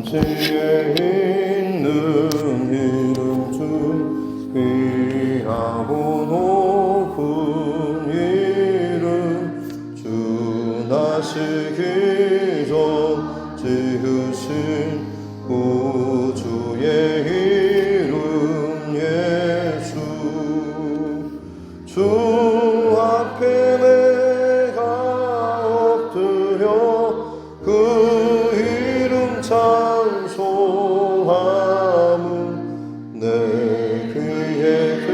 지에 있는 이름 중 귀하고 높은 이름 주 나시기 전 지으신 구주의 이름 예수 주 앞에 내가 엎드려 그 이름 찬송함은 내 귀에 들린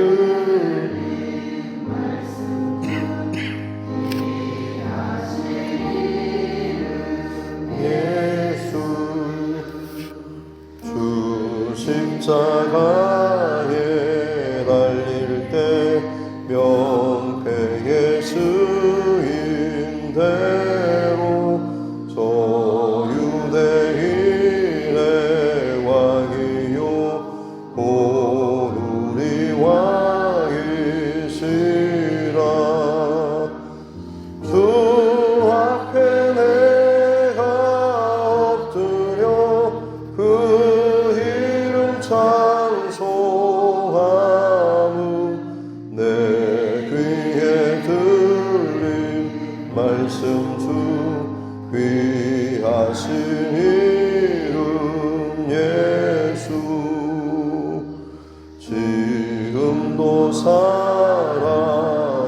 예수 주 십자가에 달릴 때 명패에 쓰인 대로 저 유대인의 왕이요 곧 우리 왕이시라 주 앞에 내가 엎드려 그 이름 찬송함은 내 귀에 들린 말씀 주 귀하신 이름 예수 지금도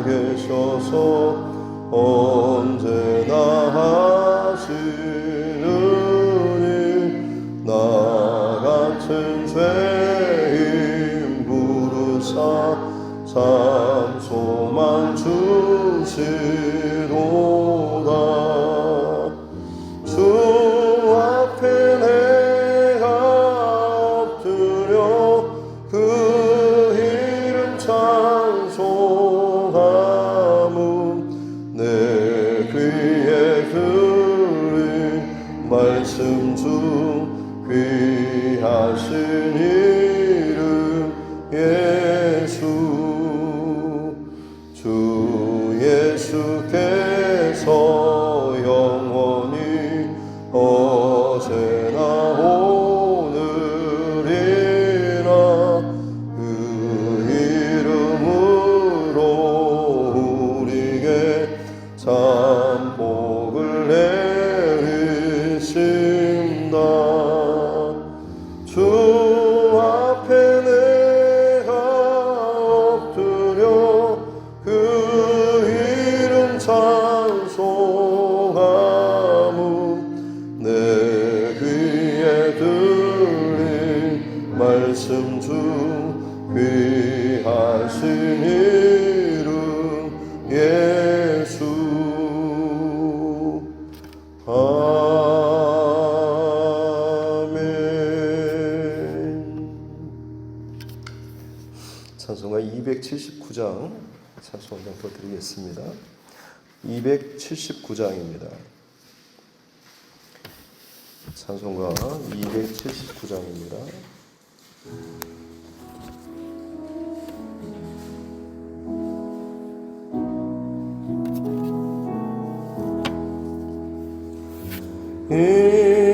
살아계셔서 언제나 하시는 일 나 같은 죄인 부르사 참 소망 주시도다 주 앞에 내가 엎드려 그 이름 찬송함은 내 귀에 들린 말씀 중 귀하신 이름 예수 주 예수께서 영원히 어제나 오늘이나 그 이름으로 우리에게 참 복을 내리신다 주 앞에 내가 엎드려 그 이름 찬송함은 내 귀에 들린 말씀 중 귀하신 이름 예수 아멘. 찬송가 279장 찬송 한번 드리겠습니다. 279장입니다. 찬송가 279장입니다.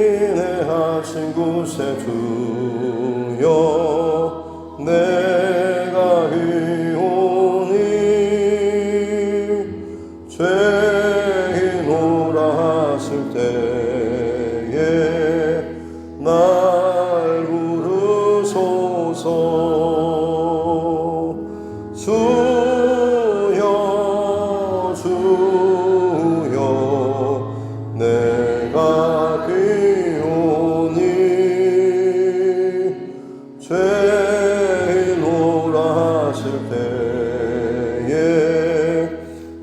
인내하신 곳에 주여 내가 이오니 죄인오라 하실 때에 날 부르소서 주여 주여 내가 귀오니 죄인오라 하실 때에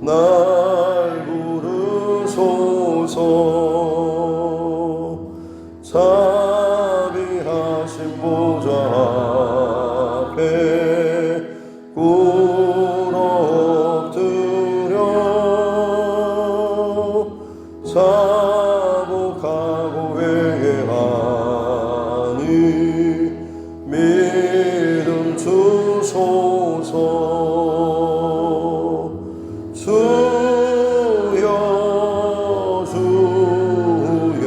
날 부르소서 자비하신 보좌 앞에 꿇어 엎드려 자복하고 회개하니 믿음 주소서 주여 주여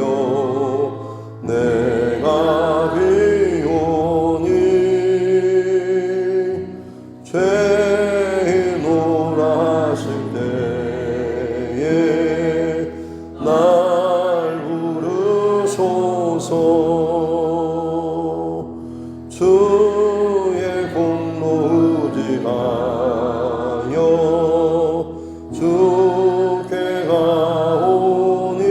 내가 죄인오라 하실 때에 날 부르소서. 주의 공로 의지하여 주께 가오니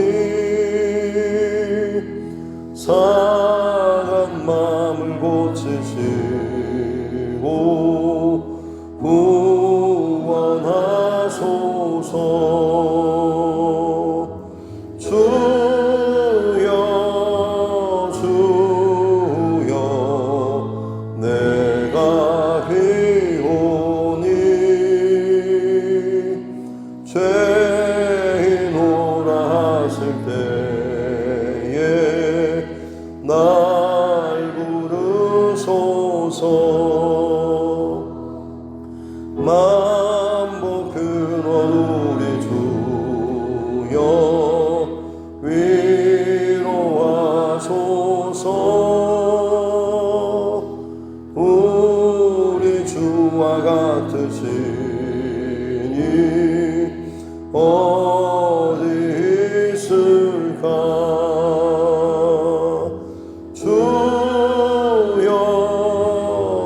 상한 마음을 고치시고 구원하소서. 주여 주여 내가 비오니 죄인오라 하실 때에 날 부르소서. 만복 근원 우리 주여 위로하소서. 우리 주와 같으시니 어디 있을까. 주여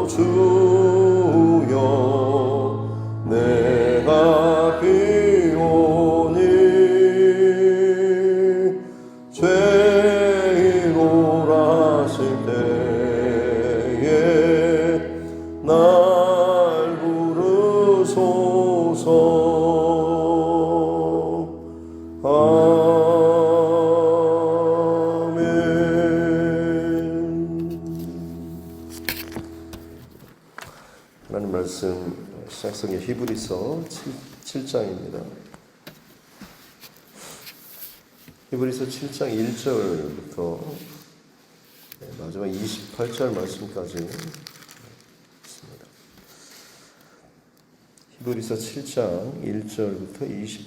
주여 내가 비오니 죄인오라 하실 때에 날 부르소서. 아멘. 하나님 말씀 시작성의 히브리서 7장입니다. 히브리서 7장 1절부터 마지막 28절 말씀까지 있습니다. 히브리서 7장 1절부터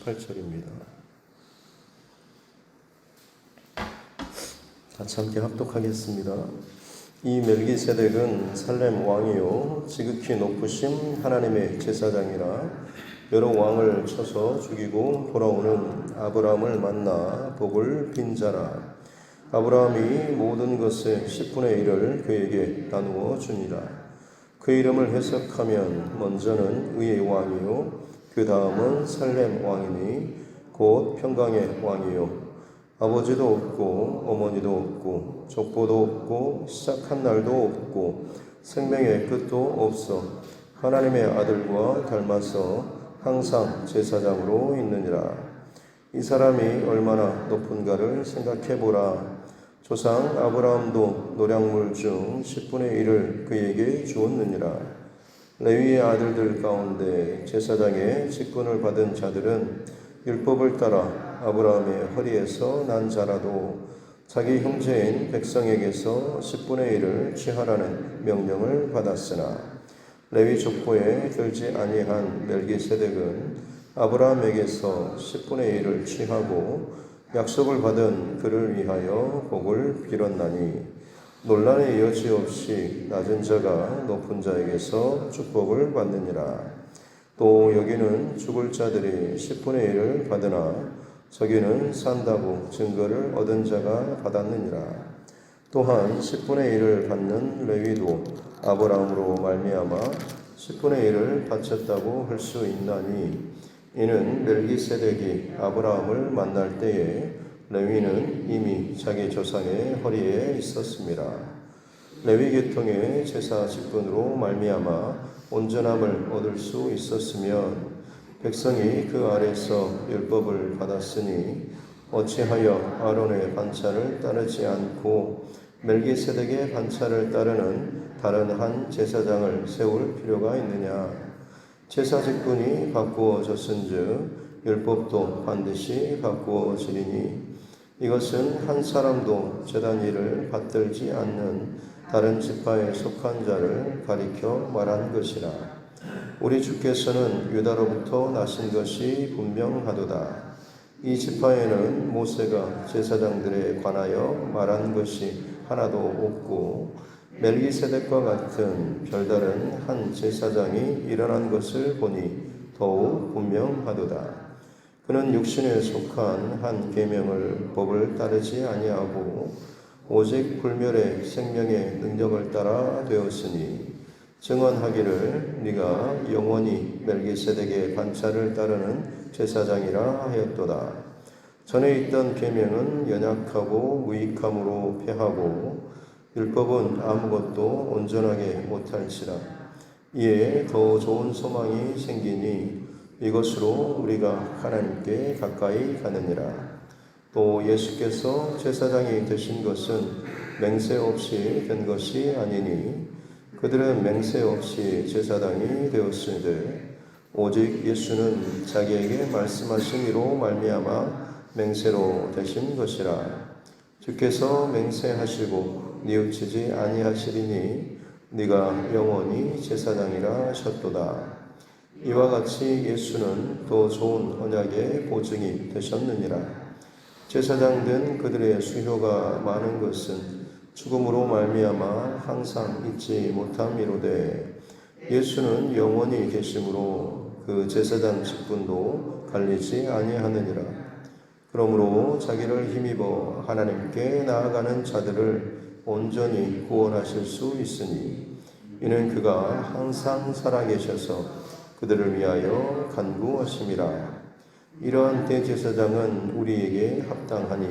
28절입니다. 같이 함께 합독하겠습니다. 이 멜기세덱은 살렘 왕이요 지극히 높으신 하나님의 제사장이라 여러 왕을 쳐서 죽이고 돌아오는 아브라함을 만나 복을 빈 자라. 아브라함이 모든 것의 10분의 1을 그에게 나누어 주니라. 그 이름을 해석하면 먼저는 의의 왕이요 그 다음은 살렘 왕이니 곧 평강의 왕이요 아버지도 없고 어머니도 없고 족보도 없고 시작한 날도 없고 생명의 끝도 없어 하나님의 아들과 닮아서 항상 제사장으로 있느니라. 이 사람이 얼마나 높은가를 생각해보라. 조상 아브라함도 노량물 중 10분의 1을 그에게 주었느니라. 레위의 아들들 가운데 제사장의 직분을 받은 자들은 율법을 따라 아브라함의 허리에서 난 자라도 자기 형제인 백성에게서 10분의 1을 취하라는 명령을 받았으나 레위 족보에 들지 아니한 멜기세덱은 아브라함에게서 10분의 1을 취하고 약속을 받은 그를 위하여 복을 빌었나니 논란의 여지 없이 낮은 자가 높은 자에게서 축복을 받느니라. 또 여기는 죽을 자들이 10분의 1을 받으나 저기는 산다고 증거를 얻은 자가 받았느니라. 또한 10분의 1을 받는 레위도 아브라함으로 말미암아 10분의 1을 바쳤다고 할 수 있나니 이는 멜기세덱이 아브라함을 만날 때에 레위는 이미 자기 조상의 허리에 있었습니다. 레위 계통의 제사 직분으로 말미암아 온전함을 얻을 수 있었으면 백성이 그 아래서 율법을 받았으니 어찌하여 아론의 반차를 따르지 않고 멜기세덱의 반차를 따르는 다른 한 제사장을 세울 필요가 있느냐. 제사 직분이 바꾸어졌은즉 율법도 반드시 바꾸어지리니 이것은 한 사람도 제단 일을 받들지 않는 다른 지파에 속한 자를 가리켜 말한 것이라. 우리 주께서는 유다로부터 나신 것이 분명하도다. 이 지파에는 모세가 제사장들에 관하여 말한 것이 하나도 없고 멜기세덱과 같은 별다른 한 제사장이 일어난 것을 보니 더욱 분명하도다. 그는 육신에 속한 한 계명을 법을 따르지 아니하고 오직 불멸의 생명의 능력을 따라 되었으니 증언하기를 네가 영원히 멜기세덱의 반차를 따르는 제사장이라 하였도다. 전에 있던 계명은 연약하고 무익함으로 패하고 율법은 아무것도 온전하게 못할지라. 이에 더 좋은 소망이 생기니 이것으로 우리가 하나님께 가까이 가느니라. 또 예수께서 제사장이 되신 것은 맹세 없이 된 것이 아니니 그들은 맹세 없이 제사장이 되었으되 오직 예수는 자기에게 말씀하신 이로 말미암아 맹세로 되신 것이라. 주께서 맹세하시고 뉘우치지 아니하시리니 네가 영원히 제사장이라 하셨도다. 이와 같이 예수는 또 좋은 언약의 보증이 되셨느니라. 제사장 된 그들의 수효가 많은 것은 죽음으로 말미암아 항상 잊지 못함이로되 예수는 영원히 계심으로 그 제사장 직분도 갈리지 아니하느니라. 그러므로 자기를 힘입어 하나님께 나아가는 자들을 온전히 구원하실 수 있으니 이는 그가 항상 살아계셔서 그들을 위하여 간구하심이라. 이러한 대제사장은 우리에게 합당하니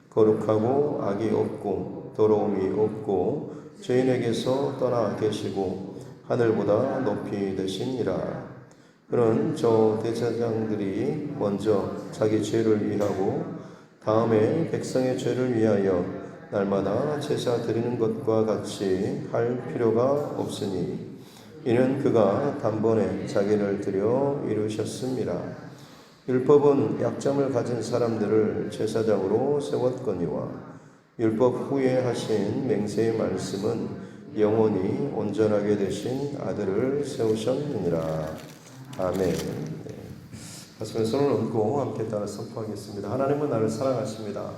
거룩하고 악이 없고 더러움이 없고 죄인에게서 떠나 계시고 하늘보다 높이 되시니라. 그는 저 대제사장들이 먼저 자기 죄를 위하고 다음에 백성의 죄를 위하여 날마다 제사 드리는 것과 같이 할 필요가 없으니 이는 그가 단번에 자기를 드려 이루셨습니다. 율법은 약점을 가진 사람들을 제사장으로 세웠거니와 율법 후에 하신 맹세의 말씀은 영원히 온전하게 되신 아들을 세우셨느니라. 아멘. 네. 가슴에 손을 얹고 함께 따라 선포하겠습니다. 하나님은 나를 사랑하십니다.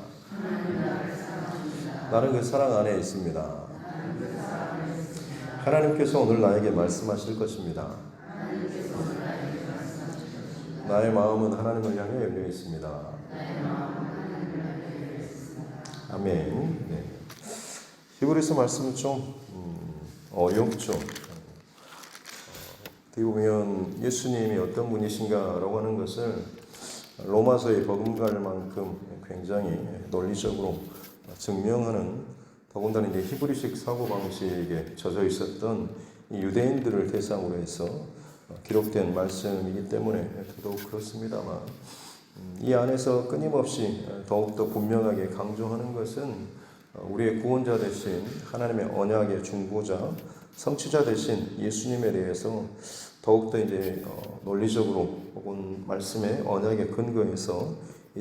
나는 그 사랑 안에 있습니다. 하나님께서 오늘 나에게 말씀하실 것입니다. 나의 마음은 하나님을 향해 열려 있습니다. 아멘. 네. 히브리서 말씀은 좀 어렵죠. 어떻게 보면 예수님이 어떤 분이신가라고 하는 것을 로마서에 버금갈 만큼 굉장히 논리적으로 증명하는, 더군다나 이제 히브리식 사고방식에 젖어 있었던 이 유대인들을 대상으로 해서 기록된 말씀이기 때문에 더더욱 그렇습니다만, 이 안에서 끊임없이 더욱더 분명하게 강조하는 것은 우리의 구원자 되신 하나님의 언약의 중보자, 성취자 되신 예수님에 대해서 더욱더 이제 논리적으로 혹은 말씀의 언약의 근거에서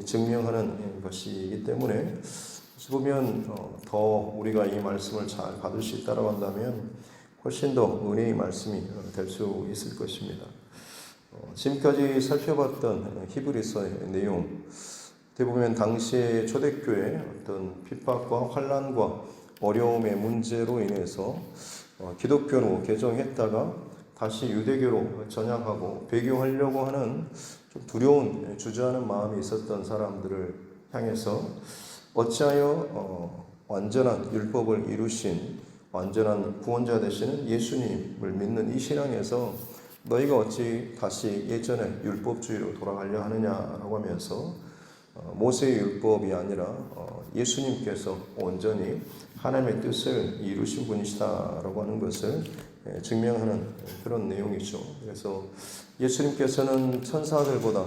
증명하는 것이기 때문에, 보면 더 우리가 이 말씀을 잘 받을 수 있다고 한다면 훨씬 더 은혜의 말씀이 될 수 있을 것입니다. 지금까지 살펴봤던 히브리서의 내용, 대부분 당시의 초대교회 어떤 핍박과 환난과 어려움의 문제로 인해서 기독교로 개종했다가 다시 유대교로 전향하고 배교하려고 하는 좀 두려운 주저하는 마음이 있었던 사람들을 향해서 어찌하여 완전한 율법을 이루신 완전한 구원자 되시는 예수님을 믿는 이 신앙에서 너희가 어찌 다시 예전의 율법주의로 돌아가려 하느냐라고 하면서 모세의 율법이 아니라 예수님께서 온전히 하나님의 뜻을 이루신 분이시다라고 하는 것을 증명하는 그런 내용이죠. 그래서 예수님께서는 천사들보다,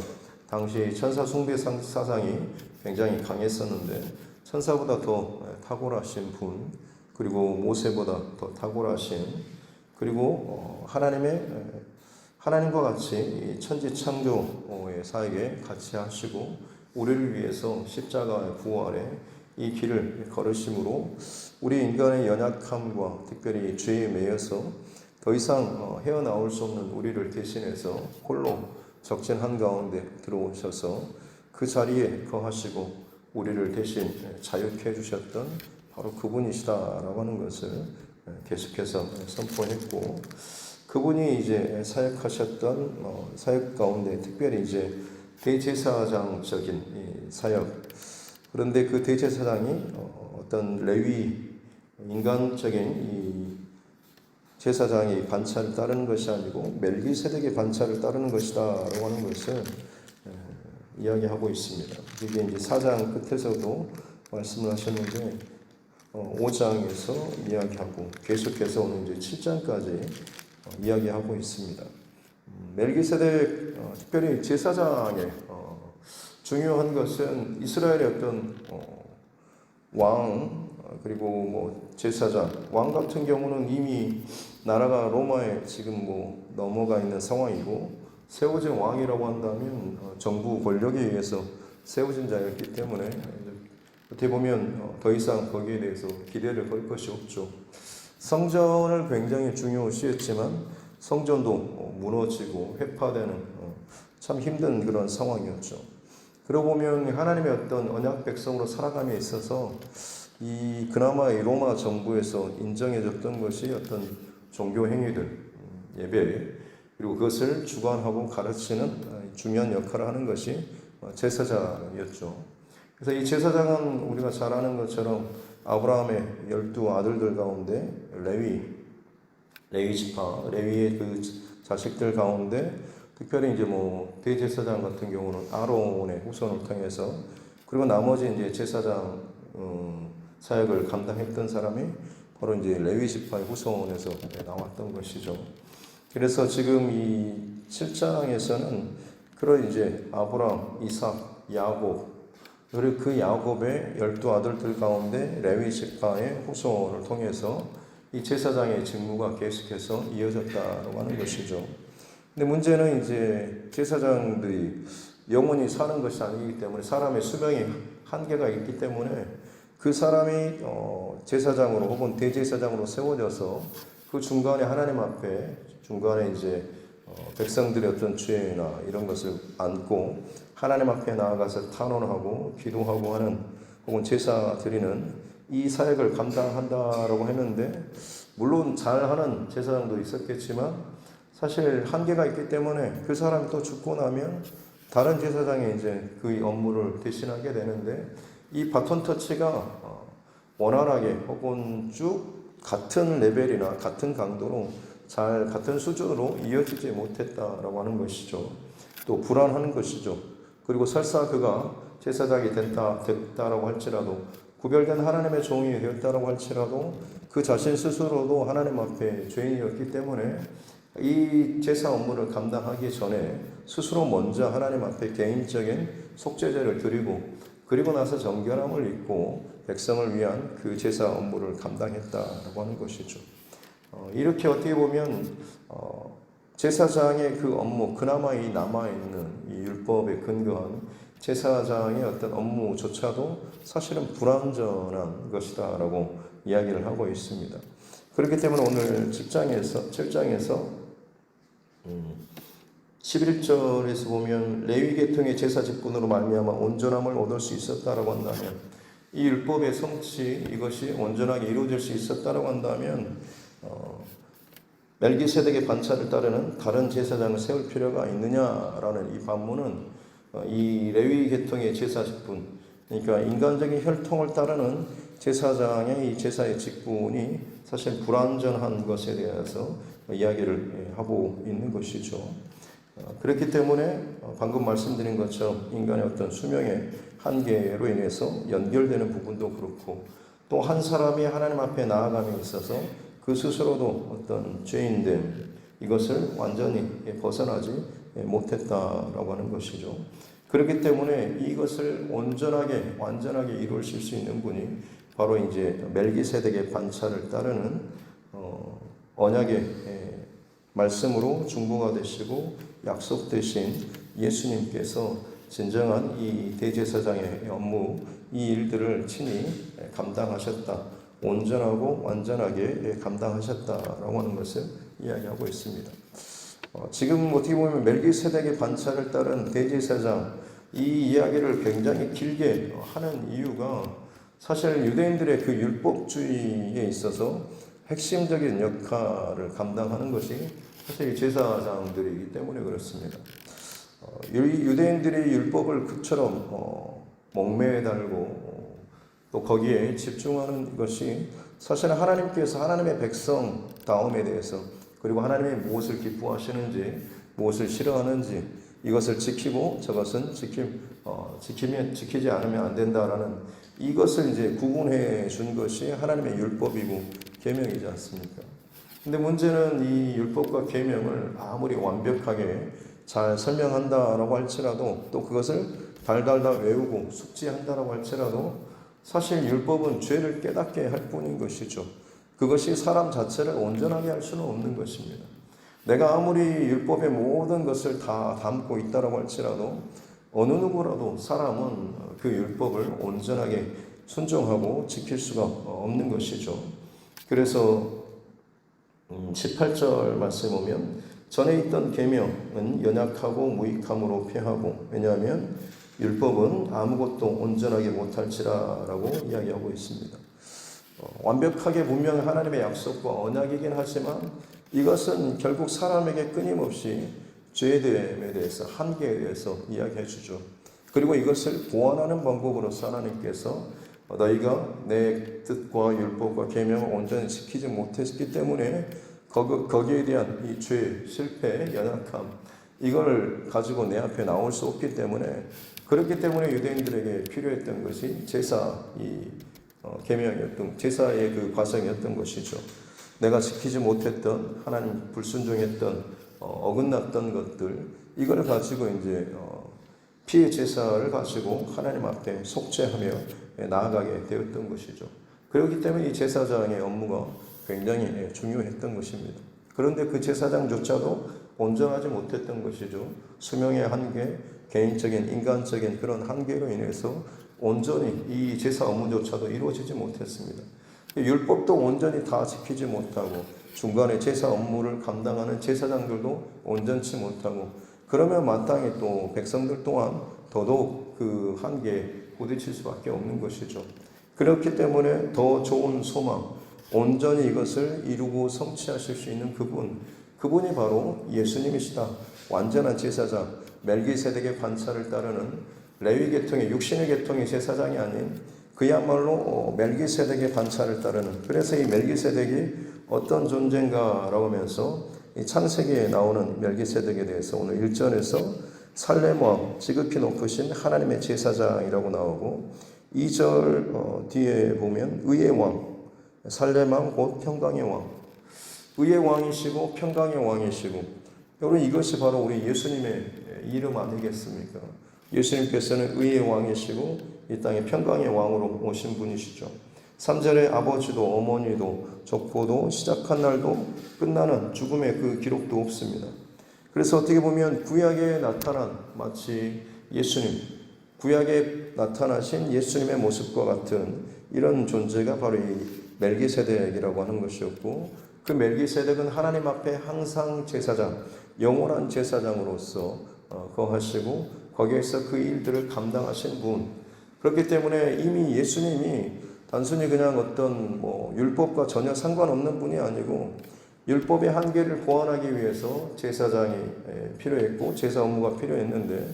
당시 천사 숭배 사상이 굉장히 강했었는데 천사보다 더 탁월하신 분, 그리고 모세보다 더 탁월하신, 그리고 하나님과 같이 천지 창조의 사역에 같이 하시고 우리를 위해서 십자가의 부활에 이 길을 걸으심으로 우리 인간의 연약함과 특별히 죄에 매여서 더 이상 헤어나올 수 없는 우리를 대신해서 홀로 적진 한가운데 들어오셔서 그 자리에 거하시고 우리를 대신 자유케 해주셨던 바로 그분이시다라고 하는 것을 계속해서 선포했고, 그분이 이제 사역하셨던 사역 가운데 특별히 이제 대제사장적인 이 사역. 그런데 그 대제사장이 어떤 레위 인간적인 이 제사장의 반차를 따르는 것이 아니고 멜기세덱의 반차를 따르는 것이다라고 하는 것을 이야기하고 있습니다. 이게 이제 4장 끝에서도 말씀을 하셨는데 5장에서 이야기하고 계속해서 오늘 이제 7장까지 이야기하고 있습니다. 멜기세덱 특별히 제사장의 중요한 것은 이스라엘의 어떤 왕 그리고 뭐 제사장 왕 같은 경우는 이미 나라가 로마에 지금 뭐 넘어가 있는 상황이고 세워진 왕이라고 한다면 정부 권력에 의해서 세워진 자였기 때문에 어떻게 보면 더 이상 거기에 대해서 기대를 걸 것이 없죠. 성전을 굉장히 중요시했지만 성전도 무너지고 회파되는 참 힘든 그런 상황이었죠. 그러고 보면 하나님의 어떤 언약 백성으로 살아감에 있어서 이 그나마 이 로마 정부에서 인정해줬던 것이 어떤 종교 행위들, 예배, 그리고 그것을 주관하고 가르치는 중요한 역할을 하는 것이 제사장이었죠. 그래서 이 제사장은 우리가 잘 아는 것처럼 아브라함의 12아들들 가운데 레위 지파, 레위의 그 자식들 가운데 특별히 이제 뭐 대제사장 같은 경우는 아론의 후손을 통해서 그리고 나머지 이제 제사장 사역을 감당했던 사람이 바로 이제 레위 지파의 후손에서 나왔던 것이죠. 그래서 지금 이 7장에서는 그런 이제 아브라함, 이삭, 야곱 그리고 그 야곱의 12아들들 가운데 레위 지파의 후손을 통해서 이 제사장의 직무가 계속해서 이어졌다고 하는 것이죠. 근데 문제는 이제 제사장들이 영원히 사는 것이 아니기 때문에 사람의 수명이 한계가 있기 때문에 그 사람이 제사장으로 혹은 대제사장으로 세워져서 그 중간에 하나님 앞에 중간에 이제 백성들의 어떤 죄나 이런 것을 안고 하나님 앞에 나아가서 탄원하고 기도하고 하는 혹은 제사 드리는 이 사역을 감당한다라고 했는데 물론 잘하는 제사장도 있었겠지만 사실 한계가 있기 때문에 그 사람이 또 죽고 나면 다른 제사장이 이제 그 업무를 대신하게 되는데 이 바톤 터치가 원활하게 혹은 쭉 같은 레벨이나 같은 강도로 잘 같은 수준으로 이어지지 못했다라고 하는 것이죠. 또 불안한 것이죠. 그리고 설사 그가 제사장이 됐다라고 할지라도 구별된 하나님의 종이 되었다라고 할지라도 그 자신 스스로도 하나님 앞에 죄인이었기 때문에 이 제사 업무를 감당하기 전에 스스로 먼저 하나님 앞에 개인적인 속죄제를 드리고 그리고 나서 정결함을 입고 백성을 위한 그 제사 업무를 감당했다라고 하는 것이죠. 이렇게 어떻게 보면 제사장의 그 업무, 그나마 이 남아있는 이 율법에 근거한 제사장의 어떤 업무조차도 사실은 불완전한 것이다라고 이야기를 하고 있습니다. 그렇기 때문에 오늘 7장에서 11절에서 보면 레위 계통의 제사 직분으로 말미암아 온전함을 얻을 수 있었다라고 한다면 이 율법의 성취 이것이 온전하게 이루어질 수 있었다라고 한다면 멜기세덱의 반차를 따르는 다른 제사장을 세울 필요가 있느냐라는 이 반문은 이 레위 계통의 제사 직분 그러니까 인간적인 혈통을 따르는 제사장의 이 제사의 직분이 사실 불완전한 것에 대해서 이야기를 하고 있는 것이죠. 그렇기 때문에 방금 말씀드린 것처럼 인간의 어떤 수명의 한계로 인해서 연결되는 부분도 그렇고 또 한 사람이 하나님 앞에 나아감에 있어서 그 스스로도 어떤 죄인됨 이것을 완전히 벗어나지 못했다라고 하는 것이죠. 그렇기 때문에 이것을 완전하게 이루실 수 있는 분이 바로 이제 멜기세덱의 반차를 따르는 언약의 말씀으로 중보가 되시고 약속되신 예수님께서 진정한 이 대제사장의 업무 이 일들을 친히 감당하셨다. 온전하고 완전하게 감당하셨다라고 하는 것을 이야기하고 있습니다. 지금 어떻게 보면 멜기세덱의 반차를 따른 대제사장 이 이야기를 굉장히 길게 하는 이유가 사실 유대인들의 그 율법주의에 있어서 핵심적인 역할을 감당하는 것이 사실 제사장들이기 때문에 그렇습니다. 유대인들이 율법을 그처럼 목매에 달고 또 거기에 집중하는 것이 사실은 하나님께서 하나님의 백성다움에 대해서 그리고 하나님의 무엇을 기뻐하시는지 무엇을 싫어하는지 이것을 지키고 저것은 지키지 않으면 안 된다라는 이것을 이제 구분해 준 것이 하나님의 율법이고 계명이지 않습니까? 근데 문제는 이 율법과 계명을 아무리 완벽하게 잘 설명한다라고 할지라도 또 그것을 달달달 외우고 숙지한다라고 할지라도 사실 율법은 죄를 깨닫게 할 뿐인 것이죠. 그것이 사람 자체를 온전하게 할 수는 없는 것입니다. 내가 아무리 율법의 모든 것을 다 담고 있다라고 할지라도 어느 누구라도 사람은 그 율법을 온전하게 순종하고 지킬 수가 없는 것이죠. 그래서 18절 말씀에 보면 전에 있던 계명은 연약하고 무익함으로 패하고 왜냐하면 율법은 아무것도 온전하게 못할지라라고 이야기하고 있습니다. 완벽하게 분명 하나님의 약속과 언약이긴 하지만 이것은 결국 사람에게 끊임없이 죄됨에 대해서 한계에 대해서 이야기해 주죠. 그리고 이것을 보완하는 방법으로서 하나님께서 너희가 내 뜻과 율법과 계명을 온전히 지키지 못했기 때문에 거기에 대한 이 죄, 실패, 연약함 이걸 가지고 내 앞에 나올 수 없기 때문에 그렇기 때문에 유대인들에게 필요했던 것이 제사 계명이었던 제사의 그 과정이었던 것이죠. 내가 지키지 못했던 하나님 불순종했던 어긋났던 것들 이걸 가지고 이제 피의 제사를 가지고 하나님 앞에 속죄하며 나아가게 되었던 것이죠. 그렇기 때문에 이 제사장의 업무가 굉장히 중요했던 것입니다. 그런데 그 제사장조차도 온전하지 못했던 것이죠. 수명의 한계, 개인적인 인간적인 그런 한계로 인해서 온전히 이 제사 업무조차도 이루어지지 못했습니다. 율법도 온전히 다 지키지 못하고 중간에 제사 업무를 감당하는 제사장들도 온전치 못하고 그러면 마땅히 또 백성들 또한 더더욱 그 한계에 부딪힐 수밖에 없는 것이죠. 그렇기 때문에 더 좋은 소망, 온전히 이것을 이루고 성취하실 수 있는 그분이 바로 예수님이시다. 완전한 제사장, 멜기세덱의 반차를 따르는 레위 계통의 육신의 계통의 제사장이 아닌 그야말로 멜기세덱의 반차를 따르는 그래서 이 멜기세덱이 어떤 존재인가라고 하면서 이 창세기에 나오는 멜기세덱에 대해서 오늘 1절에서 살렘 왕 지극히 높으신 하나님의 제사장이라고 나오고 2절 뒤에 보면 의의 왕 살렘 왕 곧 평강의 왕 의의 왕이시고 평강의 왕이시고 여러분 이것이 바로 우리 예수님의 이름 아니겠습니까? 예수님께서는 의의 왕이시고 이 땅에 평강의 왕으로 오신 분이시죠. 3절에 아버지도 어머니도 족보도 시작한 날도 끝나는 죽음의 그 기록도 없습니다. 그래서 어떻게 보면 구약에 나타난 마치 예수님, 구약에 나타나신 예수님의 모습과 같은 이런 존재가 바로 이 멜기세덱이라고 하는 것이었고 그 멜기세덱은 하나님 앞에 항상 제사장, 영원한 제사장으로서 거하시고 거기에서 그 일들을 감당하신 분. 그렇기 때문에 이미 예수님이 단순히 그냥 어떤 율법과 전혀 상관없는 분이 아니고 율법의 한계를 보완하기 위해서 제사장이 필요했고 제사 업무가 필요했는데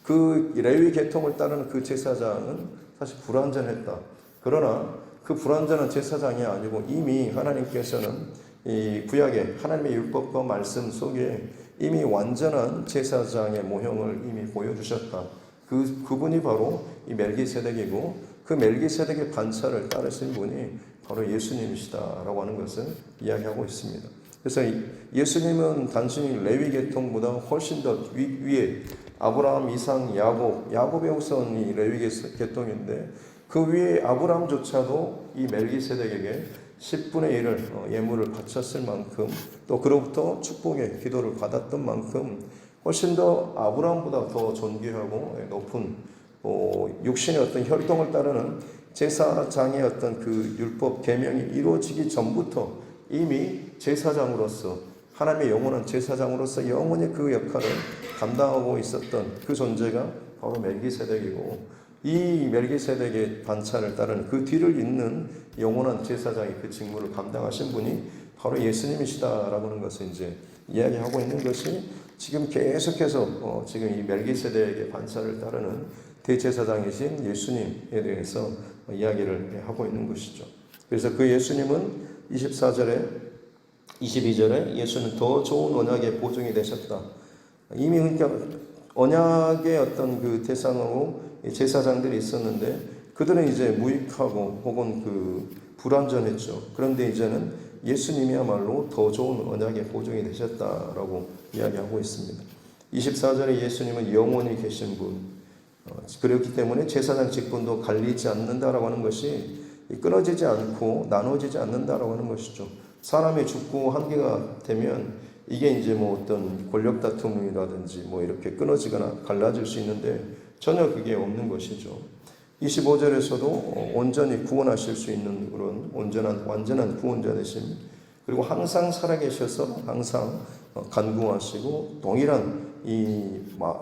그 레위 계통을 따르는 그 제사장은 사실 불완전했다. 그러나 그 불완전한 제사장이 아니고 이미 하나님께서는 이 구약의 하나님의 율법과 말씀 속에 이미 완전한 제사장의 모형을 이미 보여주셨다. 그분이 바로 이 멜기세덱이고 그 멜기세덱의 반차를 따르신 분이 바로 예수님이시다라고 하는 것을 이야기하고 있습니다. 그래서 예수님은 단순히 레위 계통보다 훨씬 더 위에 아브라함, 이삭, 야곱의 후손이 레위 계통인데 그 위에 아브라함조차도 이 멜기세덱에게 10분의 1을 예물을 바쳤을 만큼 또 그로부터 축복의 기도를 받았던 만큼 훨씬 더 아브라함보다 더 존귀하고 높은 육신의 어떤 혈통을 따르는 제사장의 어떤 그 율법 계명이 이루어지기 전부터 이미 제사장으로서 하나님의 영원한 제사장으로서 영원히 그 역할을 감당하고 있었던 그 존재가 바로 멜기세덱이고 이 멜기세덱의 반차를 따르는 그 뒤를 잇는 영원한 제사장의 그 직무를 감당하신 분이 바로 예수님이시다라고 하는 것을 이제 이야기하고 있는 것이 지금 계속해서 지금 이 멜기세덱의 반차를 따르는 대제사장이신 예수님에 대해서 이야기를 하고 있는 것이죠. 그래서 그 예수님은 24절에 22절에 예수는 더 좋은 언약의 보증이 되셨다. 이미 그러니까 언약의 어떤 그 대상으로 제사장들이 있었는데 그들은 이제 무익하고 혹은 그 불완전했죠. 그런데 이제는 예수님이야말로 더 좋은 언약의 보증이 되셨다라고 이야기하고 있습니다. 24절에 예수님은 영원히 계신 분, 그렇기 때문에 제사장 직분도 갈리지 않는다라고 하는 것이 끊어지지 않고 나눠지지 않는다라고 하는 것이죠. 사람이 죽고 한계가 되면 이게 이제 뭐 어떤 권력 다툼이라든지 뭐 이렇게 끊어지거나 갈라질 수 있는데 전혀 그게 없는 것이죠. 25절에서도 온전히 구원하실 수 있는 그런 완전한 구원자 되심, 그리고 항상 살아계셔서 항상 간구하시고 동일한 이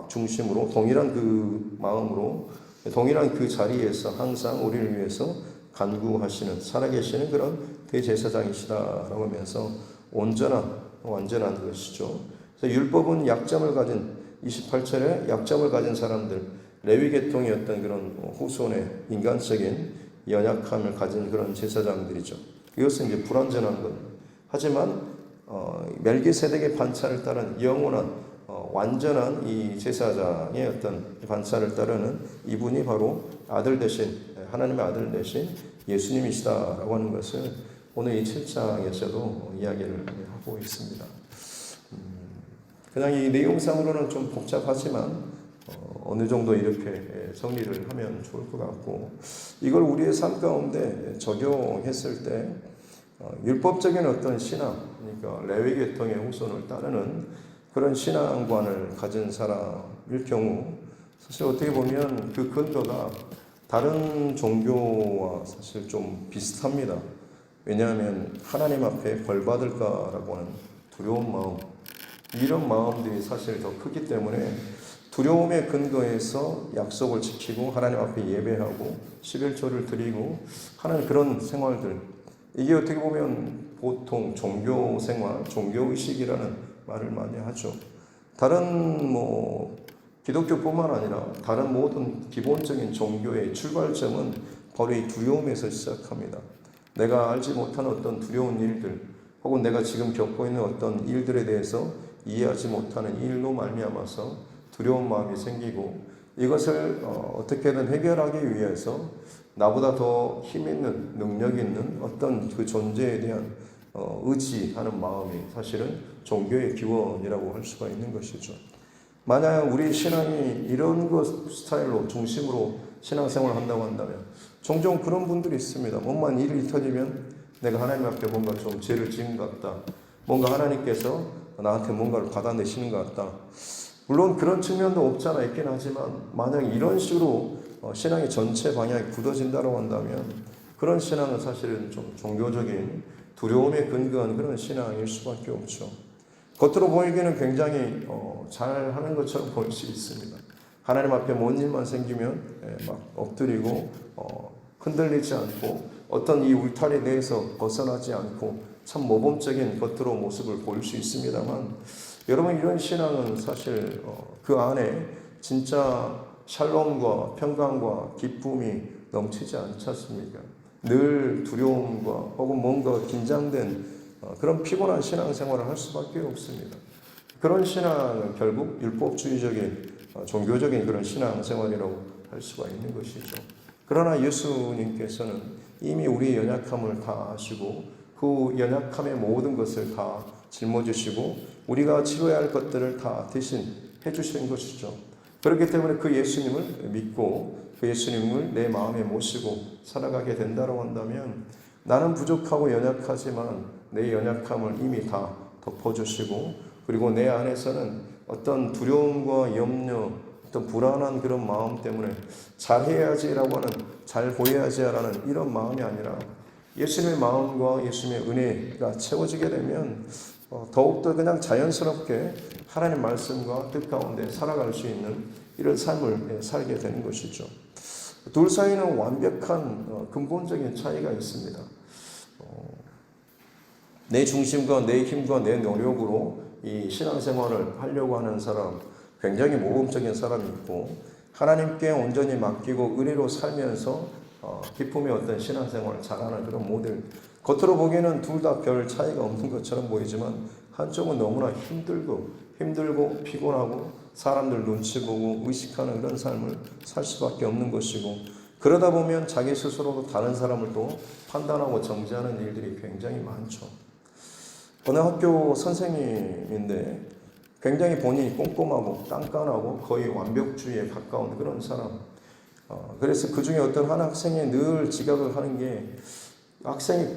중심으로 동일한 그 마음으로 동일한 그 자리에서 항상 우리를 위해서 간구하시는 살아계시는 그런 대제사장이시다라고 하면서 완전한 것이죠. 그래서 율법은 약점을 가진 28절에 약점을 가진 사람들, 레위 계통의 어떤 그런 후손의 인간적인 연약함을 가진 그런 제사장들이죠. 이것은 이제 불완전한 것. 하지만 멜기세덱의 반차를 따른 영원한 완전한 이 제사장의 어떤 반차를 따르는 이분이 바로 아들 되신 하나님의 아들 되신 예수님이시다라고 하는 것을 오늘 이 7장에서도 이야기를 하고 있습니다. 그냥 이 내용상으로는 좀 복잡하지만 어느 정도 이렇게 정리를 하면 좋을 것 같고, 이걸 우리의 삶 가운데 적용했을 때 율법적인 어떤 신앙, 그러니까 레위 계통의 후손을 따르는 그런 신앙관을 가진 사람일 경우 사실 어떻게 보면 그 근거가 다른 종교와 사실 좀 비슷합니다. 왜냐하면 하나님 앞에 벌받을까라고 하는 두려운 마음, 이런 마음들이 사실 더 크기 때문에 두려움의 근거에서 약속을 지키고 하나님 앞에 예배하고 11조를 드리고 하는 그런 생활들, 이게 어떻게 보면 보통 종교생활, 종교의식이라는 말을 많이 하죠. 다른 기독교뿐만 아니라 다른 모든 기본적인 종교의 출발점은 바로 이 두려움에서 시작합니다. 내가 알지 못하는 어떤 두려운 일들, 혹은 내가 지금 겪고 있는 어떤 일들에 대해서 이해하지 못하는 일로 말미암아서 두려운 마음이 생기고, 이것을 어떻게든 해결하기 위해서 나보다 더 힘 있는, 능력 있는 어떤 그 존재에 대한 의지하는 마음이 사실은 종교의 기원이라고 할 수가 있는 것이죠. 만약 우리 신앙이 이런 것 스타일로 중심으로 신앙생활을 한다고 한다면 종종 그런 분들이 있습니다. 뭔가 일이 터지면 내가 하나님 앞에 뭔가 좀 죄를 지은 것 같다, 뭔가 하나님께서 나한테 뭔가를 받아내시는 것 같다. 물론 그런 측면도 없지 않아 있긴 하지만, 만약 이런 식으로 신앙의 전체 방향이 굳어진다고 한다면 그런 신앙은 사실은 좀 종교적인 두려움에 근거한 그런 신앙일 수밖에 없죠. 겉으로 보이기는 굉장히 잘하는 것처럼 보일 수 있습니다. 하나님 앞에 뭔 일만 생기면 막 엎드리고 흔들리지 않고 어떤 이 울타리 내에서 벗어나지 않고 참 모범적인 겉으로 모습을 보일 수 있습니다만, 여러분 이런 신앙은 사실 그 안에 진짜 샬롬과 평강과 기쁨이 넘치지 않지 않습니까? 늘 두려움과 혹은 뭔가 긴장된 그런 피곤한 신앙생활을 할 수밖에 없습니다. 그런 신앙은 결국 율법주의적인 종교적인 그런 신앙생활이라고 할 수가 있는 것이죠. 그러나 예수님께서는 이미 우리의 연약함을 다 아시고 그 연약함의 모든 것을 다 짊어지시고 우리가 치료해야 할 것들을 다 대신 해주시는 것이죠. 그렇기 때문에 그 예수님을 믿고 그 예수님을 내 마음에 모시고 살아가게 된다고 한다면, 나는 부족하고 연약하지만 내 연약함을 이미 다 덮어주시고, 그리고 내 안에서는 어떤 두려움과 염려, 어떤 불안한 그런 마음 때문에 잘해야지라고 하는, 잘 보여야지라는 이런 마음이 아니라 예수님의 마음과 예수님의 은혜가 채워지게 되면 더욱더 그냥 자연스럽게 하나님의 말씀과 뜻 가운데 살아갈 수 있는 이런 삶을 살게 되는 것이죠. 둘 사이는 완벽한 근본적인 차이가 있습니다. 내 중심과 내 힘과 내 노력으로 이 신앙생활을 하려고 하는 사람, 굉장히 모범적인 사람이 있고, 하나님께 온전히 맡기고 은혜로 살면서 기쁨의 어떤 신앙생활을 잘하는 그런 모델. 겉으로 보기에는 둘 다 별 차이가 없는 것처럼 보이지만 한쪽은 너무나 힘들고 피곤하고 사람들 눈치 보고 의식하는 그런 삶을 살 수밖에 없는 것이고, 그러다 보면 자기 스스로도 다른 사람을 또 판단하고 정죄하는 일들이 굉장히 많죠. 어느 학교 선생님인데 굉장히 본인이 꼼꼼하고 깐깐하고 거의 완벽주의에 가까운 그런 사람. 그래서 그 중에 어떤 한 학생이 늘 지각을 하는 게, 학생이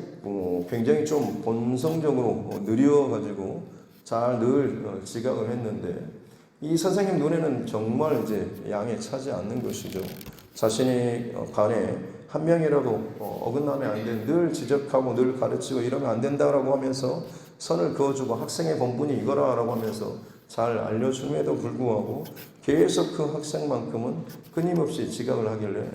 굉장히 좀 본성적으로 느려가지고 잘 늘 지각을 했는데, 이 선생님 눈에는 정말 이제 양에 차지 않는 것이죠. 자신이 반에 한 명이라도 어긋나면 안 돼, 늘 지적하고 늘 가르치고 이러면 안 된다라고 하면서 선을 그어주고, 학생의 본분이 이거라라고 하면서 잘 알려줌에도 불구하고 계속 그 학생만큼은 끊임없이 지각을 하길래,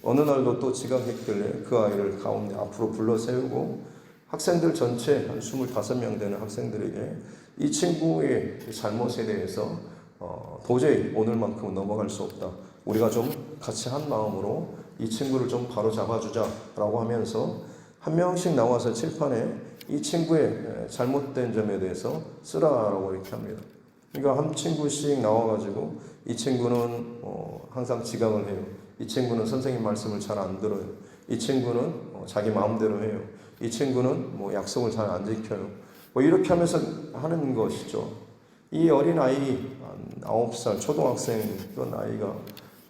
어느 날도 또 지각했길래 그 아이를 가운데 앞으로 불러 세우고 학생들 전체 한 25명 되는 학생들에게 이 친구의 잘못에 대해서 도저히 오늘만큼은 넘어갈 수 없다, 우리가 좀 같이 한 마음으로 이 친구를 좀 바로 잡아주자라고 하면서 한 명씩 나와서 칠판에 이 친구의 잘못된 점에 대해서 쓰라라고 이렇게 합니다. 그러니까 한 친구씩 나와가지고, 이 친구는 항상 지각을 해요. 이 친구는 선생님 말씀을 잘 안 들어요. 이 친구는 자기 마음대로 해요. 이 친구는 약속을 잘 안 지켜요. 이렇게 하면서 하는 것이죠. 이 어린 아이, 9살 초등학생 그런 아이가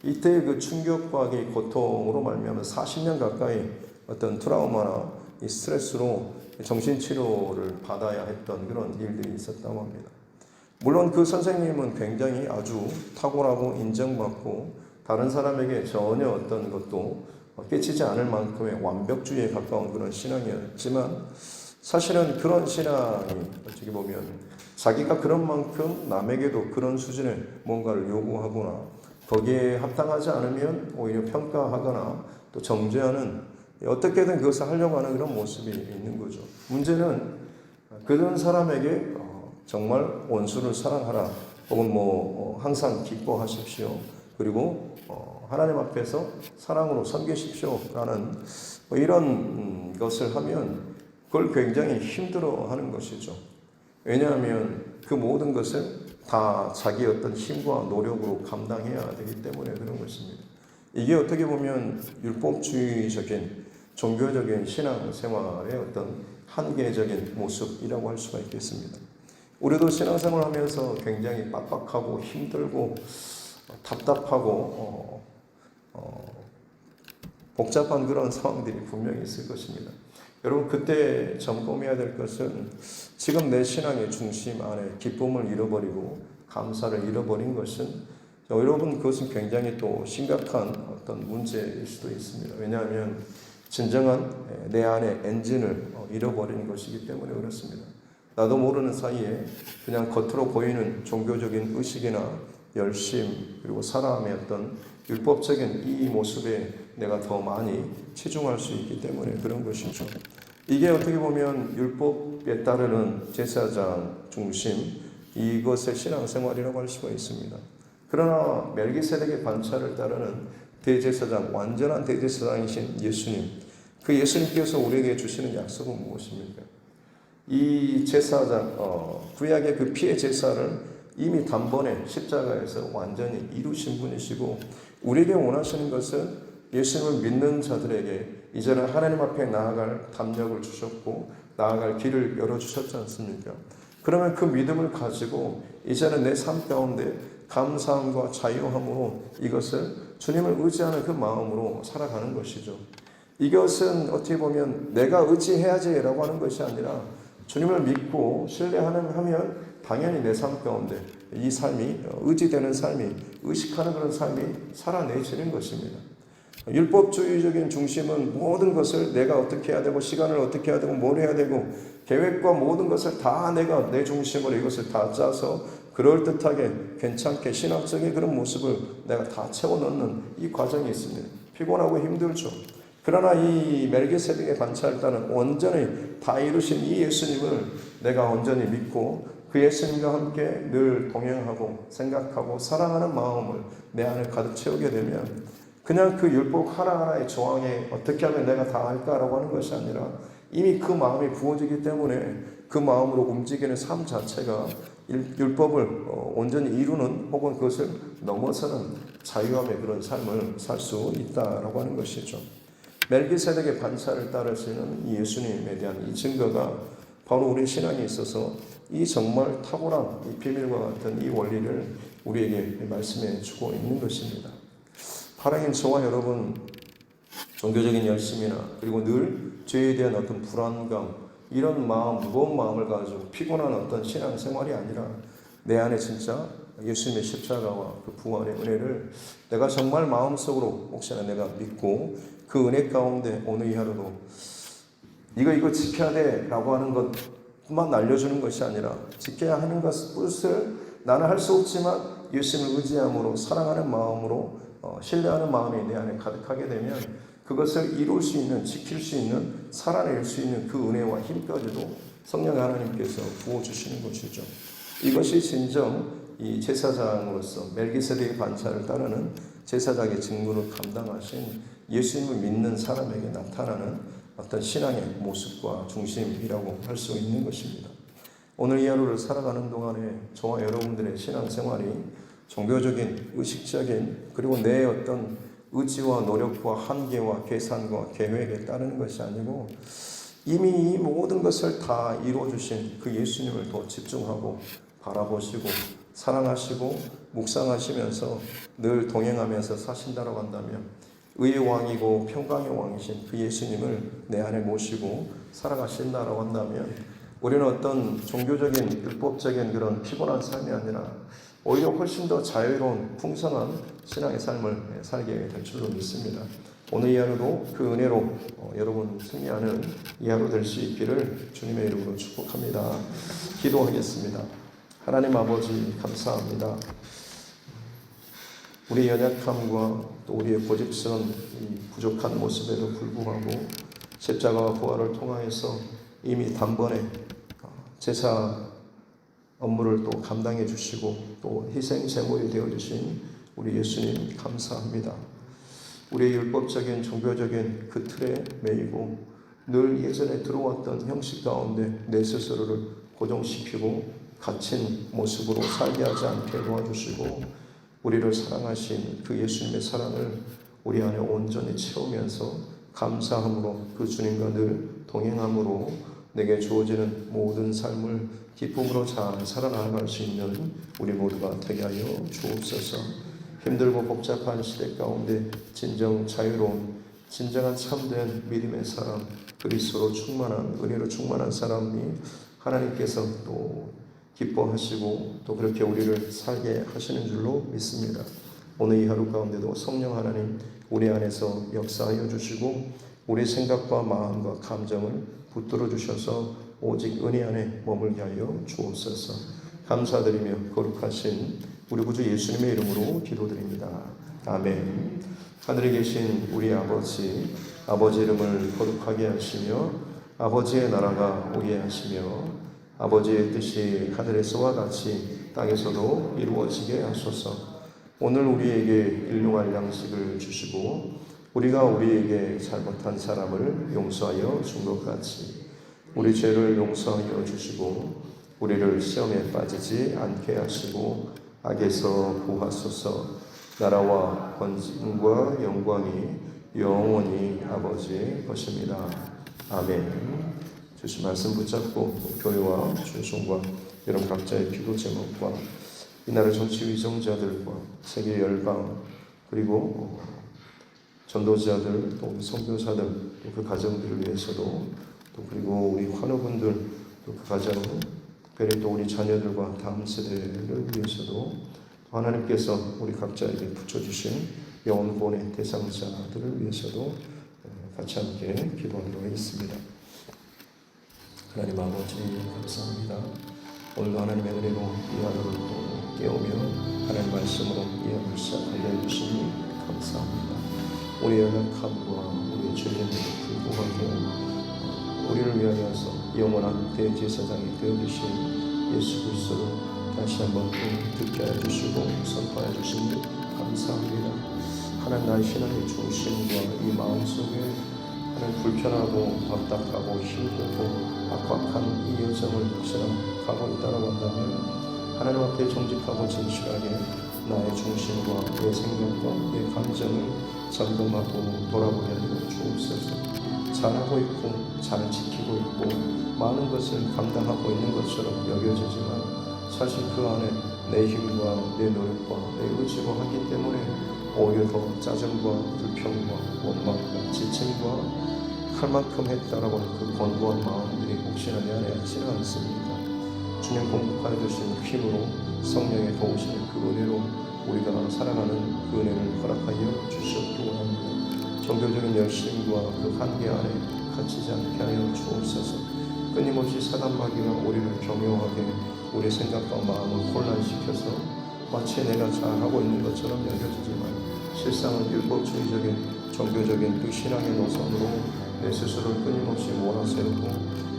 이때 그 충격과 이 고통으로 말미암아 40년 가까이 어떤 트라우마나 이 스트레스로 정신치료를 받아야 했던 그런 일들이 있었다고 합니다. 물론 그 선생님은 굉장히 아주 탁월하고 인정받고 다른 사람에게 전혀 어떤 것도 끼치지 않을 만큼의 완벽주의에 가까운 그런 신앙이었지만, 사실은 그런 신앙이 어떻게 보면 자기가 그런 만큼 남에게도 그런 수준의 뭔가를 요구하거나 거기에 합당하지 않으면 오히려 평가하거나 또 정죄하는, 어떻게든 그것을 하려고 하는 그런 모습이 있는 거죠. 문제는 그런 사람에게 정말 원수를 사랑하라, 혹은 항상 기뻐하십시오, 그리고 하나님 앞에서 사랑으로 섬기십시오라는 이런 것을 하면 그걸 굉장히 힘들어하는 것이죠. 왜냐하면 그 모든 것을 다 자기 어떤 힘과 노력으로 감당해야 되기 때문에 그런 것입니다. 이게 어떻게 보면 율법주의적인 종교적인 신앙생활의 어떤 한계적인 모습이라고 할 수가 있겠습니다. 우리도 신앙생활을 하면서 굉장히 빡빡하고 힘들고 답답하고 복잡한 그런 상황들이 분명히 있을 것입니다. 여러분, 그때 점검해야 될 것은 지금 내 신앙의 중심 안에 기쁨을 잃어버리고 감사를 잃어버린 것은, 여러분, 그것은 굉장히 또 심각한 어떤 문제일 수도 있습니다. 왜냐하면 진정한 내 안의 엔진을 잃어버리는 것이기 때문에 그렇습니다. 나도 모르는 사이에 그냥 겉으로 보이는 종교적인 의식이나 열심, 그리고 사람의 어떤 율법적인 이 모습에 내가 더 많이 치중할 수 있기 때문에 그런 것이죠. 이게 어떻게 보면 율법에 따르는 제사장 중심, 이것의 신앙생활이라고 할 수가 있습니다. 그러나 멜기세덱의 관찰을 따르는 대제사장, 완전한 대제사장이신 예수님, 그 예수님께서 우리에게 주시는 약속은 무엇입니까? 이 제사장, 구약의 그 피의 제사를 이미 단번에 십자가에서 완전히 이루신 분이시고, 우리에게 원하시는 것은 예수님을 믿는 자들에게 이제는 하나님 앞에 나아갈 담력을 주셨고 나아갈 길을 열어주셨지 않습니까? 그러면 그 믿음을 가지고 이제는 내 삶 가운데 감사함과 자유함으로 이것을 주님을 의지하는 그 마음으로 살아가는 것이죠. 이것은 어떻게 보면 내가 의지해야지라고 하는 것이 아니라 주님을 믿고 신뢰하면 당연히 내 삶 가운데 이 삶이 의지되는 삶이, 의식하는 그런 삶이 살아내지는 것입니다. 율법주의적인 중심은 모든 것을 내가 어떻게 해야 되고 시간을 어떻게 해야 되고 뭘 해야 되고 계획과 모든 것을 다 내가 내 중심으로 이것을 다 짜서 그럴듯하게 괜찮게 신학적인 그런 모습을 내가 다 채워넣는 이 과정이 있습니다. 피곤하고 힘들죠. 그러나 이 멜기세덱의 반차일단은 온전히 다 이루신 이 예수님을 내가 온전히 믿고 그 예수님과 함께 늘 동행하고 생각하고 사랑하는 마음을 내 안에 가득 채우게 되면 그냥 그 율법 하나하나의 조항에 어떻게 하면 내가 다 할까라고 하는 것이 아니라 이미 그 마음이 부어지기 때문에 그 마음으로 움직이는 삶 자체가 율법을 온전히 이루는 혹은 그것을 넘어서는 자유함의 그런 삶을 살 수 있다라고 하는 것이죠. 멜기세덱의 반차를 따르시는 이 예수님에 대한 이 증거가 바로 우리 신앙에 있어서 이 정말 탁월한 이 비밀과 같은 이 원리를 우리에게 말씀해 주고 있는 것입니다. 하나님, 저와 여러분 종교적인 열심이나 그리고 늘 죄에 대한 어떤 불안감, 이런 마음, 무거운 마음을 가지고 피곤한 어떤 신앙 생활이 아니라 내 안에 진짜 예수님의 십자가와 그 부활의 은혜를 내가 정말 마음속으로 혹시나 내가 믿고 그 은혜 가운데 오늘 이 하루도 이거 지켜야 돼 라고 하는 것만 알려주는 것이 아니라 지켜야 하는 것을 나는 할 수 없지만 예수님을 의지함으로 사랑하는 마음으로 신뢰하는 마음이 내 안에 가득하게 되면 그것을 이룰 수 있는, 지킬 수 있는, 살아낼 수 있는 그 은혜와 힘까지도 성령 하나님께서 부어주시는 것이죠. 이것이 진정 이 제사장으로서 멜기세덱의 반차를 따르는 제사장의 직무를 감당하신 예수님을 믿는 사람에게 나타나는 어떤 신앙의 모습과 중심이라고 할 수 있는 것입니다. 오늘 이 하루를 살아가는 동안에 저와 여러분들의 신앙생활이 종교적인, 의식적인, 그리고 내 어떤 의지와 노력과 한계와 계산과 계획에 따르는 것이 아니고 이미 이 모든 것을 다 이루어주신 그 예수님을 더 집중하고 바라보시고 사랑하시고 묵상하시면서 늘 동행하면서 사신다라고 한다면 의의 왕이고 평강의 왕이신 그 예수님을 내 안에 모시고 살아가신다라고 한다면 우리는 어떤 종교적인 율법적인 그런 피곤한 삶이 아니라 오히려 훨씬 더 자유로운 풍성한 신앙의 삶을 살게 될 줄로 믿습니다. 오늘 이 하루도 그 은혜로 여러분 승리하는 이 하루 될 수 있기를 주님의 이름으로 축복합니다. 기도하겠습니다. 하나님 아버지 감사합니다. 우리의 연약함과 또 우리의 고집스러운 이 부족한 모습에도 불구하고 십자가와 부활을 통하여서 이미 단번에 제사 업무를 또 감당해 주시고 또 희생 제물이 되어 주신 우리 예수님 감사합니다. 우리의 율법적인 종교적인 그 틀에 매이고 늘 예전에 들어왔던 형식 가운데 내 스스로를 고정시키고 갇힌 모습으로 살게 하지 않게 도와주시고 우리를 사랑하신 그 예수님의 사랑을 우리 안에 온전히 채우면서 감사함으로 그 주님과 늘 동행함으로 내게 주어지는 모든 삶을 기쁨으로 잘 살아나갈 수 있는 우리 모두가 되게 하여 주옵소서. 힘들고 복잡한 시대 가운데 진정 자유로운 진정한 참된 믿음의 사람, 그리스도로 충만한 은혜로 충만한 사람이 하나님께서 또 기뻐하시고 또 그렇게 우리를 살게 하시는 줄로 믿습니다. 오늘 이 하루 가운데도 성령 하나님 우리 안에서 역사하여 주시고 우리 생각과 마음과 감정을 붙들어 주셔서 오직 은혜 안에 머물게 하여 주옵소서. 감사드리며 거룩하신 우리 구주 예수님의 이름으로 기도드립니다. 아멘. 하늘에 계신 우리 아버지, 아버지 이름을 거룩하게 하시며 아버지의 나라가 오게 하시며 아버지의 뜻이 하늘에서와 같이 땅에서도 이루어지게 하소서. 오늘 우리에게 일용할 양식을 주시고 우리가 우리에게 잘못한 사람을 용서하여 준 것 같이 우리 죄를 용서하여 주시고 우리를 시험에 빠지지 않게 하시고 악에서 구하소서. 나라와 권능과 영광이 영원히 아버지의 것입니다. 아멘. 주신 말씀 붙잡고 교회와 준송과 여러분 각자의 기도 제목과 이 나라 정치 위정자들과 세계 열방 그리고 전도자들 또 선교사들 또 그 가정들을 위해서도 또 그리고 우리 환우분들 또 그 가정 특별히 또 우리 자녀들과 다음 세대를 위해서도 하나님께서 우리 각자에게 붙여주신 영혼구원의 대상자들을 위해서도 같이 함께 기도하도록 하겠습니다. 하나님 아버지 감사합니다. 오늘도 하나님의 은혜로 이 하루를 또 깨우며 하나님 말씀으로 이 하루를 시작하게 해주시니 감사합니다. 우리의 연약함과 우리의 죄됨에도 불구하고 우리를 위하여서 영원한 대제사장이 되어주신 예수 그리스도를 다시 한번 듣게 해주시고 선포해 주시니 감사합니다. 하나님, 나의 신앙의 중심과 이 마음속에 하나님 불편하고 답답하고 힘들고 악박한 이 여정을 혹시나 가고 있다고 한다면 하나님 앞에 정직하고 진실하게 나의 중심과 내 생각과 내 감정을 점검하고 돌아보게 하여 주옵소서. 잘하고 있고 잘 지키고 있고 많은 것을 감당하고 있는 것처럼 여겨지지만 사실 그 안에 내 힘과 내 노력과 내 의지로 하기 때문에 오히려 더 짜증과 불평과 원망과 지침과 할 만큼 했다라고 하는 그 권고한 마음들이 혹시나 내 안에 있지는 않습니다. 주님 공급하여 주신 힘으로 성령의 도우시는 그 은혜로 우리가 살아가는 그 은혜를 허락하여 주시옵기 원합니다. 종교적인 열심과 그 한계 안에 갇히지 않게 하여 주옵소서. 끊임없이 사단마귀가 우리를 교묘하게 우리 생각과 마음을 혼란시켜서 마치 내가 잘하고 있는 것처럼 여겨지지만 실상은 율법주의적인 종교적인 그 신앙의 노선으로 내 스스로를 끊임없이 몰아세우고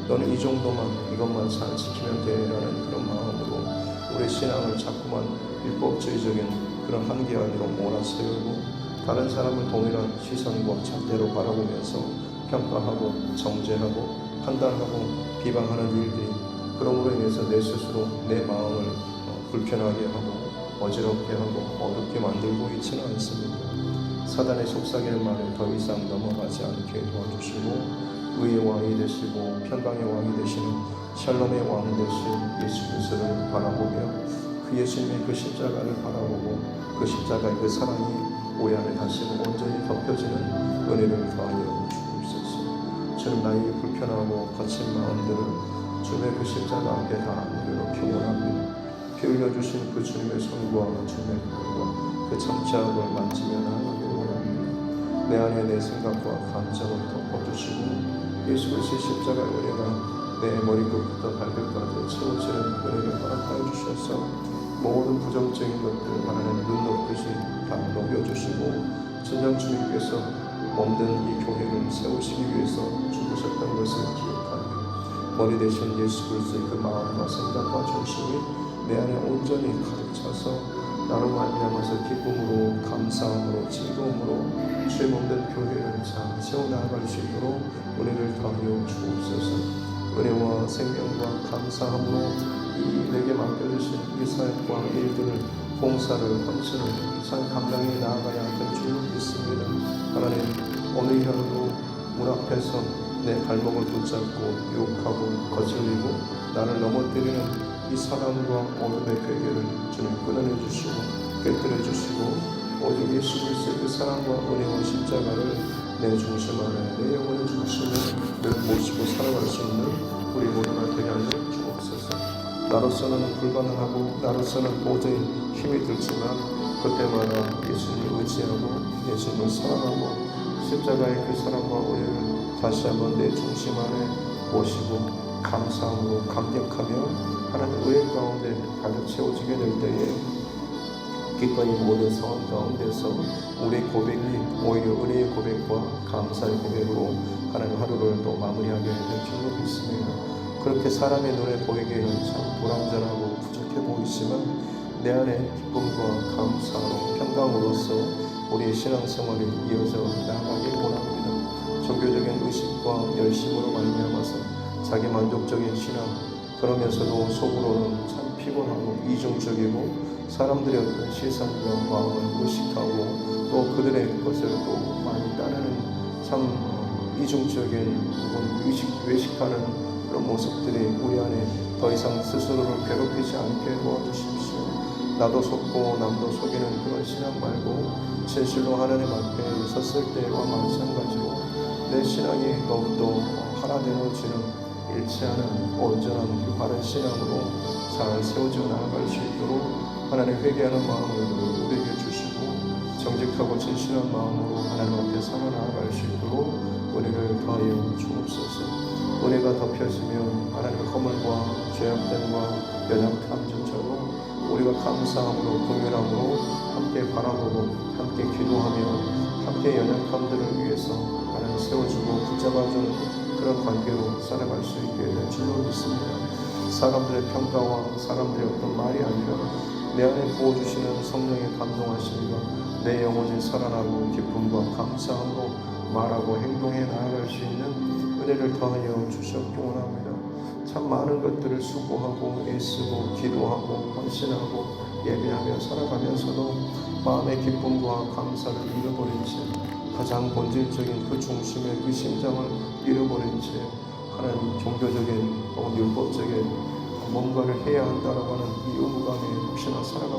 너는 이 정도만 이것만 잘 지키면 돼 라는 그런 마음으로 우리 신앙을 자꾸만 율법주의적인 그런 한계 안으로 몰아세우고 다른 사람을 동일한 시선과 잣대로 바라보면서 평가하고 정죄하고 판단하고 비방하는 일들이 그러므로 인해서 내 스스로 내 마음을 불편하게 하고 어지럽게 하고 어둡게 만들고 있지는 않습니다. 사단의 속삭이는 말에 더 이상 넘어가지 않게 도와주시고 의의 왕이 되시고 평강의 왕이 되시는 샬롬의 왕 되신 예수 그리스도를 바라보며 그 예수님의 그 십자가를 바라보고 그 십자가의 그 사랑이 우리 안에 다시 온전히 덮여지는 은혜를 더하여 주옵소서. 주님, 나의 불편하고 거친 마음들을 주님의 그 십자가 앞에 다 내려놓기 원합니다. 피 흘려주신 그 주님의 손과 주님의 팔과 그 참자함을 만지며 나아가기 원합니다. 내 안에 내 생각과 감정을 덮어주시고 예수 그리스도의 십자가의 은혜가 내 머리끝부터 발끝까지 채워지는 은혜를 허락하여 주셔서 모든 부정적인 것들 하나님 눈 높듯이 다 녹여주시고 진정 주님께서 몸된 이 교회를 세우시기 위해서 죽으셨던 것을 기억하며 머리 대신 예수 그리스도의 그 마음과 생각과 중심이 내 안에 온전히 가득 차서 나로 말미암아서 기쁨으로 감사함으로 즐거움으로 주의 몸된 교회를 잘 세워나갈 수 있도록 은혜를 더하여 주옵소서. 은혜와 생명과 감사함으로 이 내게 맡겨주신 이 사역과 일들을 봉사를 헌신을 잘 감당해 나아가야 할 줄로 믿습니다. 하나님, 오늘 하루도 문 앞에서 내 발목을 붙잡고 유혹하고 거슬리고 나를 넘어뜨리는 이 사랑과 어둠의 괴계를 주님 끊어내 주시고 깨뜨려 주시고 오직 예수 그리스도의 그 사랑과 은혜와 십자가를 내 중심 안에 내 영혼의 중심에 늘 모시고 살아갈 수 있는 우리 모두가 되게 하여 주옵소서. 나로서는 불가능하고 나로서는 도저히 힘이 들지만 그때마다 예수님을 의지하고 예수님을 사랑하고 십자가의 그 사랑과 은혜를 다시 한번 내 중심 안에 모시고 감사함으로 감격하며 하나님 은혜 가운데 가득 채워지게 될 때에 기꺼이 모든 상황 가운데서 우리의 고백이 오히려 은혜의 고백과 감사의 고백으로 하나님 하루를 또 마무리하게 될 줄로 믿습니다. 그렇게 사람의 눈에 보이기에는 참 불완전하고 부족해 보이지만 내 안에 기쁨과 감사로 평강으로서 우리의 신앙생활이 이어져 나아가길 원합니다. 종교적인 의식과 열심으로 말미암아서 자기 만족적인 신앙 그러면서도 속으로는 참 피곤하고 이중적이고 사람들의 어떤 시선과 마음을 의식하고 또 그들의 것을 또 많이 따르는 참 이중적인 외식하는 그런 모습들이 우리 안에 더 이상 스스로를 괴롭히지 않게 도와주십시오. 나도 속고 남도 속이는 그런 신앙 말고 진실로 하나님 앞에 섰을 때와 마찬가지로 내 신앙이 더욱더 하나 되어지는 일치하는 온전한 그 바른 신앙으로 잘 세워져 나아갈 수 있도록 하나님 회개하는 마음을 우리에게 주시고 정직하고 진실한 마음으로 하나님 앞에 살아나아갈 수 있도록 은혜를 더하여 주옵소서. 은혜가 덮여지면 하나님의 허물과 죄악됨과 연약함조차도 우리가 감사함으로 긍휼함으로 함께 바라보고 함께 기도하며 함께 연약함들을 위해서 하나님 세워주고 붙잡아주는 그런 관계로 살아갈 수 있게 될 줄로 믿습니다. 사람들의 평가와 사람들의 어떤 말이 아니라 내 안에 부어주시는 성령의 감동하심과 내 영혼이 살아나고 기쁨과 감사함으로 말하고 행동해 나아갈 수 있는 은혜를 더하여 주셨기 원합니다. 참 많은 것들을 수고하고 애쓰고 기도하고 헌신하고 예배하며 살아가면서도 마음의 기쁨과 감사를 잃어버린 채 가장 본질적인 그 중심의 그 심장을 잃어버린 채 하나님 종교적인 혹은 율법적인 뭔가를 해야 한다라고 하는 이 의무감에 혹시나 살아가고